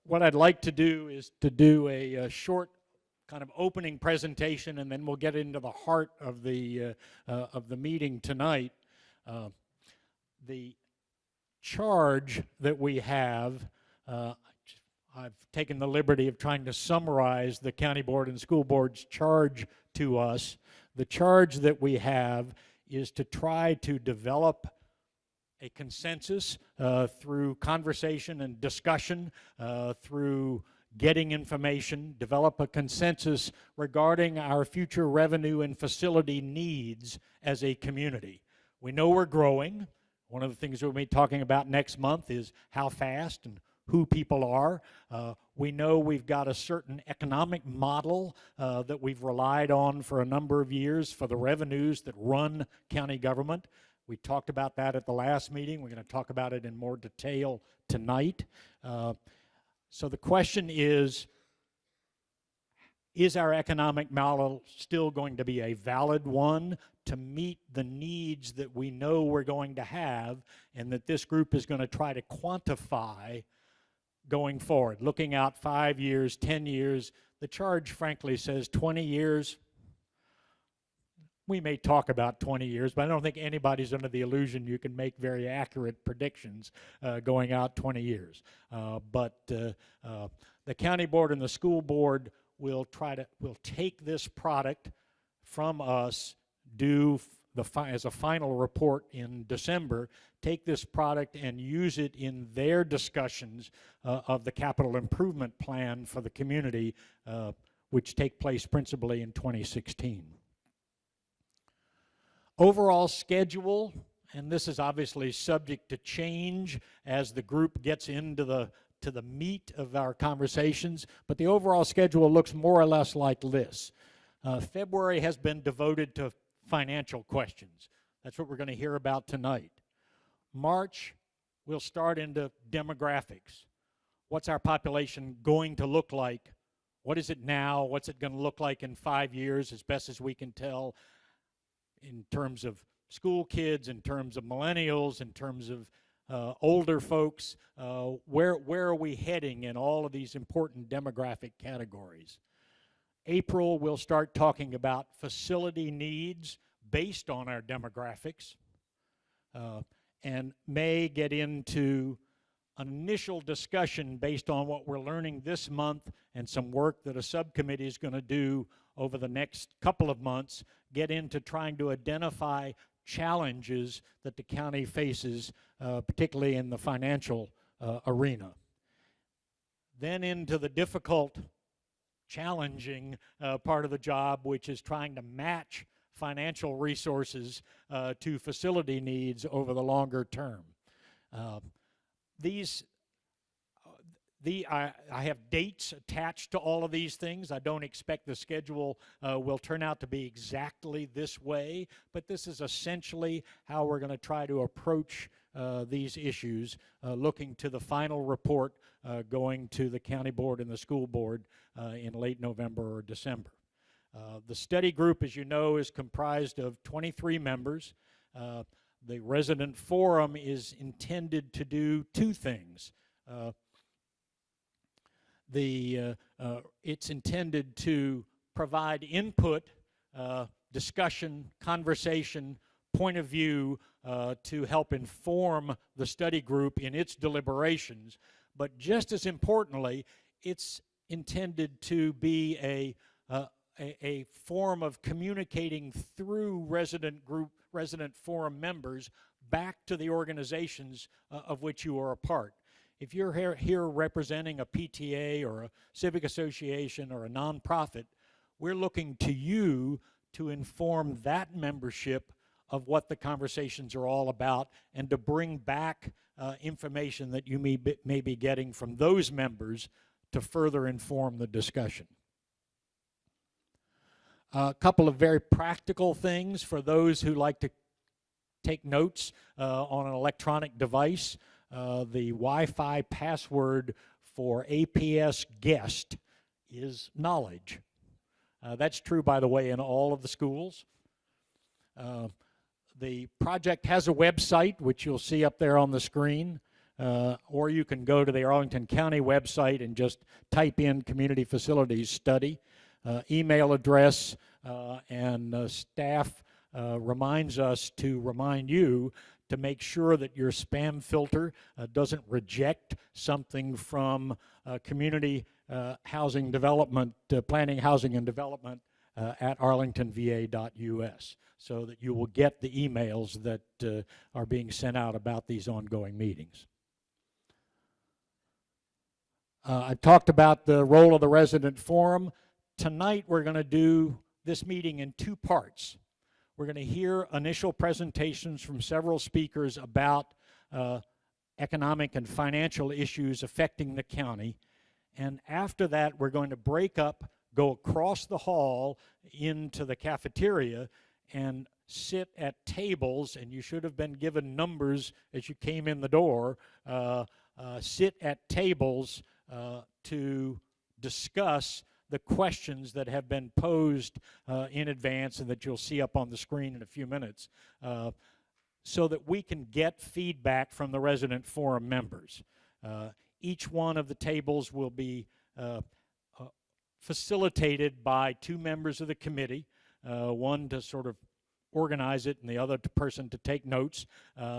What I'd like to do is to do a short kind of opening presentation, and then we'll get into the heart of the meeting tonight. The charge that we have, I've taken the liberty of trying to summarize the County Board and School Board's charge to us. The charge that we have is to try to develop a consensus through conversation and discussion, through getting information, develop a consensus regarding our future revenue and facility needs as a community. We know we're growing. One of the things we'll be talking about next month is how fast and who people are. We know we've got a certain economic model that we've relied on for a number of years for the revenues that run county government. We talked about that at the last meeting. We're going to talk about it in more detail tonight. So the question is our economic model still going to be a valid one to meet the needs that we know we're going to have, and that this group is going to try to quantify going forward, looking out 5 years, 10 years. The charge, frankly, says 20 years. We may talk about 20 years, but I don't think anybody's under the illusion you can make very accurate predictions going out 20 years. But the county board and the school board will take this product from us, as a final report in December, take this product and use it in their discussions of the capital improvement plan for the community, which take place principally in 2016. Overall schedule, and this is obviously subject to change as the group gets into the meat of our conversations, but the overall schedule looks more or less like this. February has been devoted to financial questions. That's what we're going to hear about tonight. March, we'll start into demographics. What's our population going to look like? What is it now? What's it going to look like in 5 years, as best as we can tell, in terms of school kids, in terms of millennials, in terms of older folks? Where are we heading in all of these important demographic categories? April, we'll start talking about facility needs based on our demographics, and May get into an initial discussion based on what we're learning this month and some work that a subcommittee is going to do over the next couple of months, get into trying to identify challenges that the county faces, particularly in the financial arena. Then into the difficult, challenging part of the job, which is trying to match financial resources to facility needs over the longer term. I have dates attached to all of these things. I don't expect the schedule will turn out to be exactly this way, but this is essentially how we're going to try to approach these issues, looking to the final report going to the county board and the school board in late November or December. The study group, as you know, is comprised of 23 members. The resident forum is intended to do two things. It's intended to provide input, discussion, conversation, point of view to help inform the study group in its deliberations. But just as importantly, it's intended to be a form of communicating through resident forum members back to the organizations of which you are a part. If you're here representing a PTA or a civic association or a nonprofit, we're looking to you to inform that membership of what the conversations are all about and to bring back information that you may be getting from those members to further inform the discussion. A couple of very practical things for those who like to take notes on an electronic device. The Wi-Fi password for APS guest is knowledge. That's true, by the way, in all of the schools. The project has a website, which you'll see up there on the screen. or you can go to the Arlington County website and just type in Community Facilities Study. Email address and staff reminds us to remind you to make sure that your spam filter doesn't reject something from community housing development, planning, housing, and development at arlingtonva.us, so that you will get the emails that are being sent out about these ongoing meetings. I talked about the role of the resident forum. Tonight we're going to do this meeting in two parts. We're going to hear initial presentations from several speakers about economic and financial issues affecting the county. And after that, we're going to break up, go across the hall into the cafeteria and sit at tables, and you should have been given numbers as you came in the door, sit at tables to discuss the questions that have been posed in advance and that you'll see up on the screen in a few minutes, so that we can get feedback from the resident forum members. Each one of the tables will be facilitated by two members of the committee, one to sort of organize it and the other person to take notes,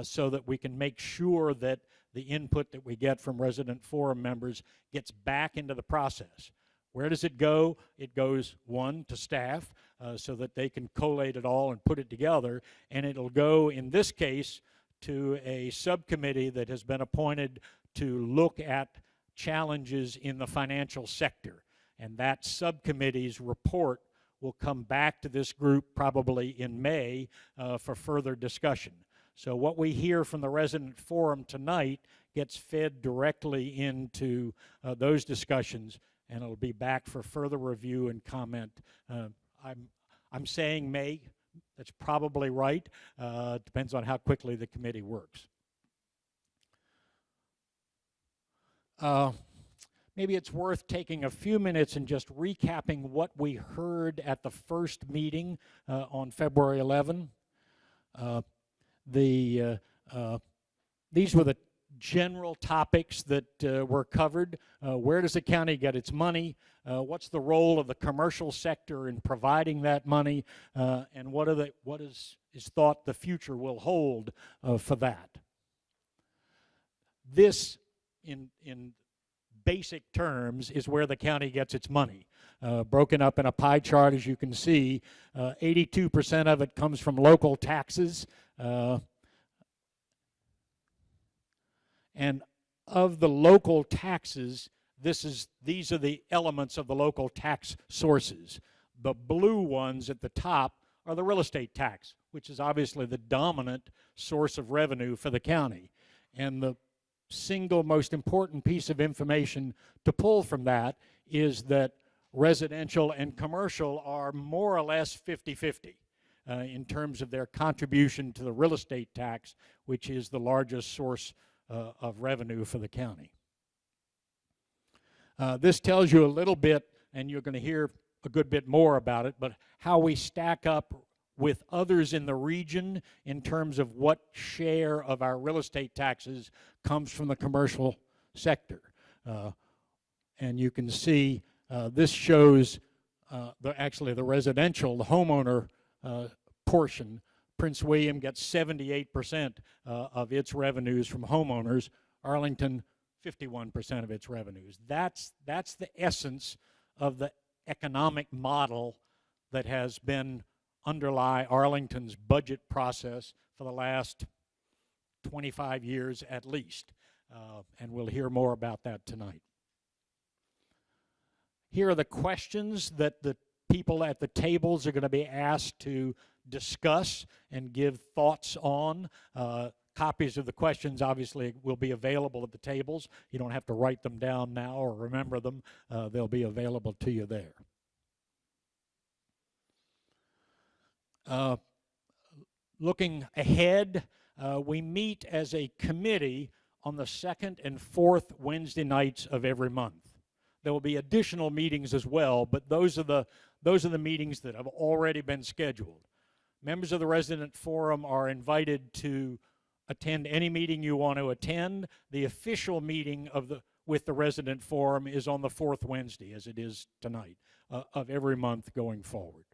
so that we can make sure that the input that we get from resident forum members gets back into the process. Where does it go? It goes, one, to staff, so that they can collate it all and put it together, and it'll go, in this case, to a subcommittee that has been appointed to look at challenges in the financial sector. And that subcommittee's report will come back to this group probably in May for further discussion. So what we hear from the resident forum tonight gets fed directly into those discussions, and it'll be back for further review and comment. I'm saying May. That's probably right. Depends on how quickly the committee works. Maybe it's worth taking a few minutes and just recapping what we heard at the first meeting on February 11. These were the general topics that were covered. Where does the county get its money? What's the role of the commercial sector in providing that money? And what is thought the future will hold for that? This, in basic terms, is where the county gets its money. Broken up in a pie chart, as you can see, 82% of it comes from local taxes. And of the local taxes, these are the elements of the local tax sources. The blue ones at the top are the real estate tax, which is obviously the dominant source of revenue for the county. And the single most important piece of information to pull from that is that residential and commercial are more or less 50-50 in terms of their contribution to the real estate tax, which is the largest source of revenue for the county. This tells you a little bit, and you're going to hear a good bit more about it, but how we stack up with others in the region in terms of what share of our real estate taxes comes from the commercial sector. And you can see this shows actually the residential, the homeowner portion. Prince William gets 78% of its revenues from homeowners. Arlington, 51% of its revenues. That's the essence of the economic model that has been underlie Arlington's budget process for the last 25 years at least. And we'll hear more about that tonight. Here are the questions that the people at the tables are going to be asked to discuss and give thoughts on. Copies of the questions obviously will be available at the tables. You don't have to write them down now or remember them. They'll be available to you there. Looking ahead, we meet as a committee on the second and fourth Wednesday nights of every month. There will be additional meetings as well, but those are the meetings that have already been scheduled. Members of the resident forum are invited to attend any meeting you want to attend. The official meeting with the resident forum is on the fourth Wednesday, as it is tonight, of every month going forward.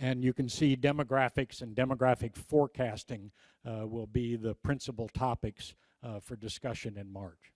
And you can see demographics and demographic forecasting will be the principal topics for discussion in March.